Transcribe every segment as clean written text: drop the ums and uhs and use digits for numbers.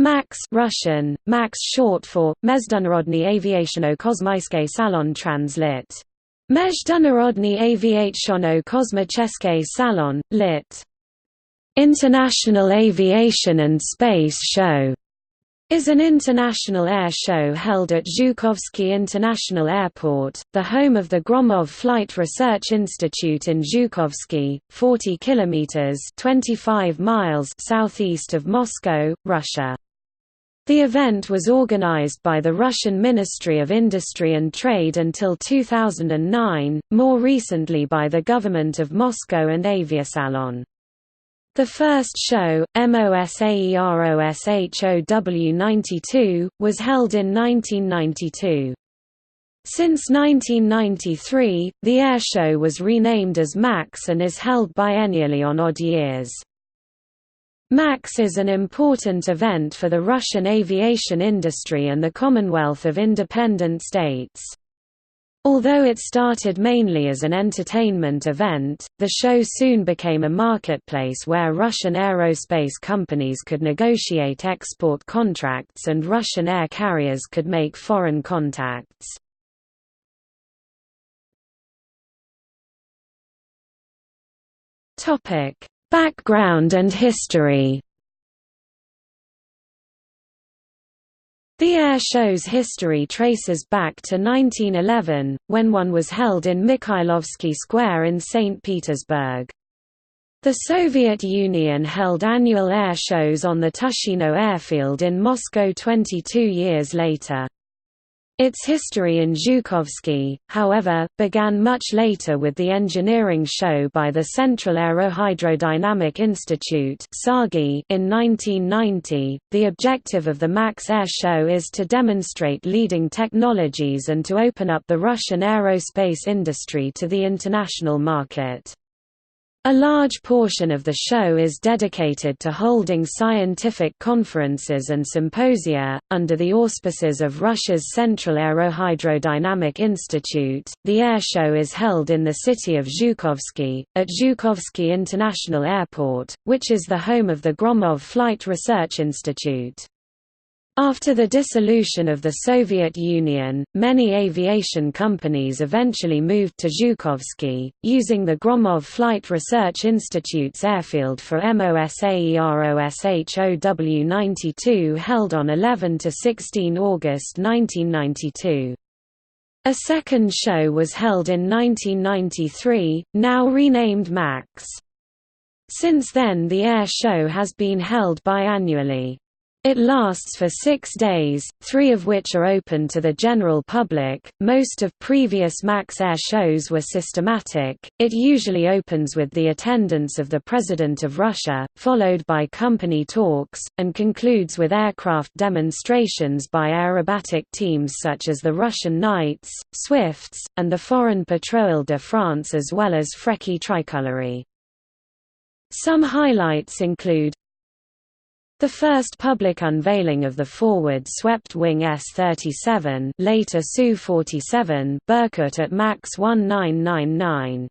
MAKS Russian, MAKS short for Международный авиационно-космический салон translit. Международный авиационно-космический салон, lit. International Aviation and Space Show, is an international air show held at Zhukovsky International Airport, the home of the Gromov Flight Research Institute in Zhukovsky, 40 kilometers (25 miles) southeast of Moscow, Russia. The event was organized by the Russian Ministry of Industry and Trade until 2009, more recently by the government of Moscow and Aviasalon. The first show, MOSAEROSHOW 92, was held in 1992. Since 1993, the airshow was renamed as MAKS and is held biennially on odd years. MAKS is an important event for the Russian aviation industry and the Commonwealth of Independent States. Although it started mainly as an entertainment event, the show soon became a marketplace where Russian aerospace companies could negotiate export contracts and Russian air carriers could make foreign contacts. Background and history. The air show's history traces back to 1911, when one was held in Mikhailovsky Square in St. Petersburg. The Soviet Union held annual air shows on the Tushino airfield in Moscow 22 years later. Its history in Zhukovsky, however, began much later with the engineering show by the Central Aerohydrodynamic Institute in 1990. The objective of the MAKS Air Show is to demonstrate leading technologies and to open up the Russian aerospace industry to the international market. A large portion of the show is dedicated to holding scientific conferences and symposia. Under the auspices of Russia's Central Aerohydrodynamic Institute, the air show is held in the city of Zhukovsky, at Zhukovsky International Airport, which is the home of the Gromov Flight Research Institute. After the dissolution of the Soviet Union, many aviation companies eventually moved to Zhukovsky, using the Gromov Flight Research Institute's airfield for MOSAEROSHOW 92 held on 11 to 16 August 1992. A second show was held in 1993, now renamed MAKS. Since then the air show has been held biannually. It lasts for 6 days, 3 of which are open to the general public. Most of previous MAKS air shows were systematic. It usually opens with the attendance of the President of Russia, followed by company talks, and concludes with aircraft demonstrations by aerobatic teams such as the Russian Knights, Swifts, and the Foreign Patrol de France, as well as Frecce Tricolori. Some highlights include the first public unveiling of the forward swept-wing S-37, later Su-47, Berkut at MAKS 1999.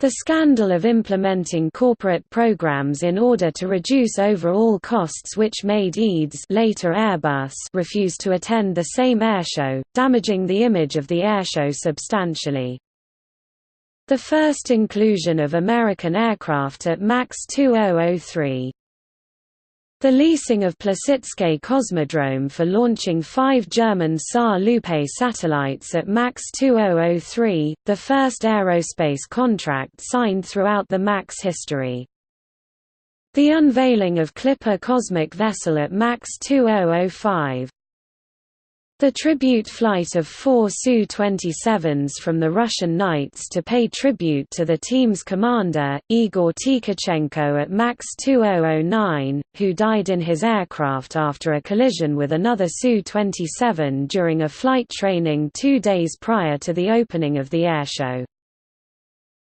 The scandal of implementing corporate programs in order to reduce overall costs, which made EADS, later Airbus, refuse to attend the same airshow, damaging the image of the airshow substantially. The first inclusion of American aircraft at MAKS 2003. The leasing of Plesetsk Cosmodrome for launching 5 German SAR-Lupe satellites at MAKS 2003, the first aerospace contract signed throughout the MAKS history. The unveiling of Clipper cosmic vessel at MAKS 2005. The tribute flight of 4 Su-27s from the Russian Knights to pay tribute to the team's commander, Igor Tkachenko at MAKS 2009, who died in his aircraft after a collision with another Su-27 during a flight training 2 days prior to the opening of the airshow.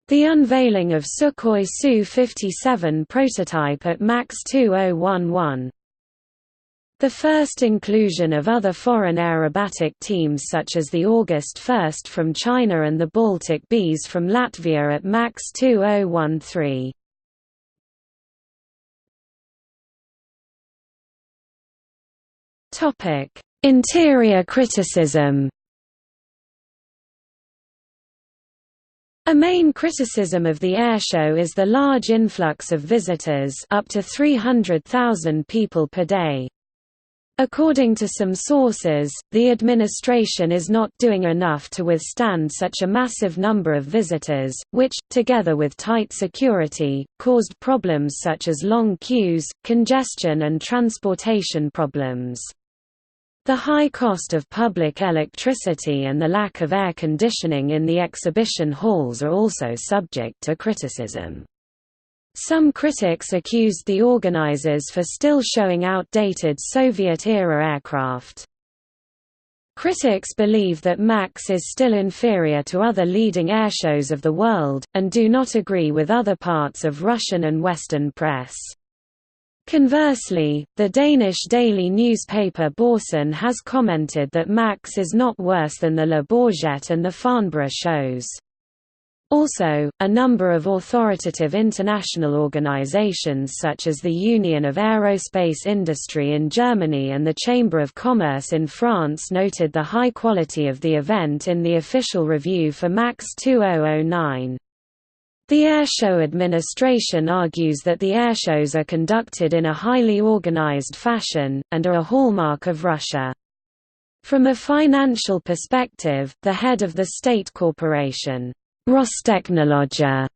The unveiling of Sukhoi Su-57 prototype at MAKS 2011. The first inclusion of other foreign aerobatic teams such as the August 1 from China and the Baltic Bees from Latvia at MAKS 2013. Interior criticism. A main criticism of the airshow is the large influx of visitors, up to 300,000 people per day. According to some sources, the administration is not doing enough to withstand such a massive number of visitors, which, together with tight security, caused problems such as long queues, congestion and transportation problems. The high cost of public electricity and the lack of air conditioning in the exhibition halls are also subject to criticism. Some critics accused the organizers for still showing outdated Soviet-era aircraft. Critics believe that MAX is still inferior to other leading airshows of the world, and do not agree with other parts of Russian and Western press. Conversely, the Danish daily newspaper Borsen has commented that MAX is not worse than the Le Bourget and the Farnborough shows. Also, a number of authoritative international organizations such as the Union of Aerospace Industry in Germany and the Chamber of Commerce in France noted the high quality of the event in the official review for MAX 2009. The airshow administration argues that the airshows are conducted in a highly organized fashion, and are a hallmark of Russia. From a financial perspective, the head of the state corporation, Rostechnologia,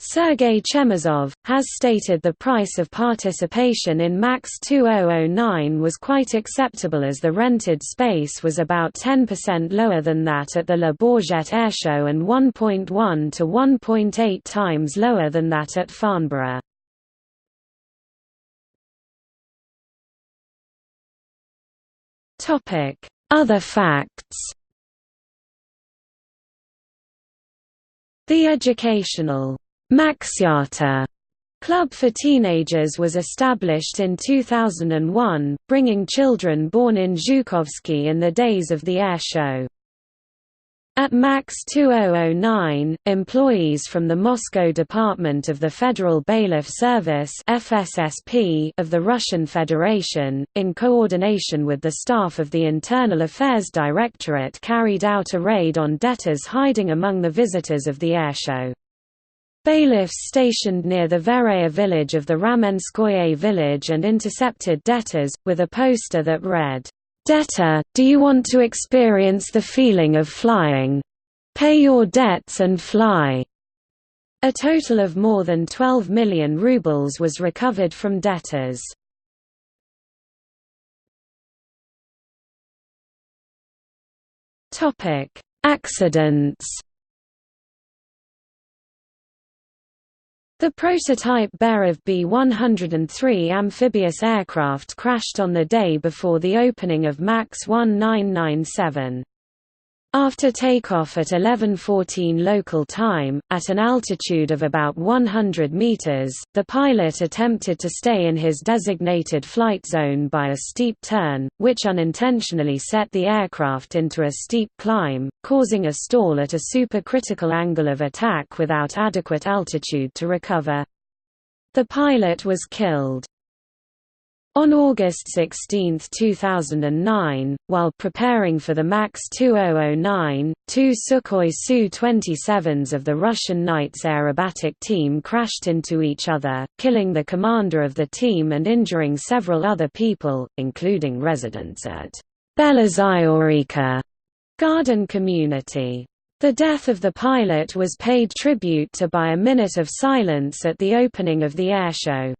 Sergei Chemezov, has stated the price of participation in MAX 2009 was quite acceptable as the rented space was about 10% lower than that at the Le Bourget Airshow and 1.1 to 1.8 times lower than that at Farnborough. Other facts. The educational Maxyata club for teenagers was established in 2001, bringing children born in Zhukovsky in the days of the airshow. At MAX 2009, employees from the Moscow Department of the Federal Bailiff Service (FSSP) of the Russian Federation, in coordination with the staff of the Internal Affairs Directorate, carried out a raid on debtors hiding among the visitors of the airshow. Bailiffs stationed near the Vereya village of the Ramenskoye village and intercepted debtors, with a poster that read, "Debtor, do you want to experience the feeling of flying? Pay your debts and fly." A total of more than 12 million rubles was recovered from debtors. Accidents. The prototype Beriev B-103 amphibious aircraft crashed on the day before the opening of MAX 1997. After takeoff at 11:14 local time, at an altitude of about 100 meters, the pilot attempted to stay in his designated flight zone by a steep turn, which unintentionally set the aircraft into a steep climb, causing a stall at a supercritical angle of attack without adequate altitude to recover. The pilot was killed. On August 16, 2009, while preparing for the MAX 2009, two Sukhoi Su-27s of the Russian Knights aerobatic team crashed into each other, killing the commander of the team and injuring several other people, including residents at Belozyorika garden community. The death of the pilot was paid tribute to by a minute of silence at the opening of the airshow.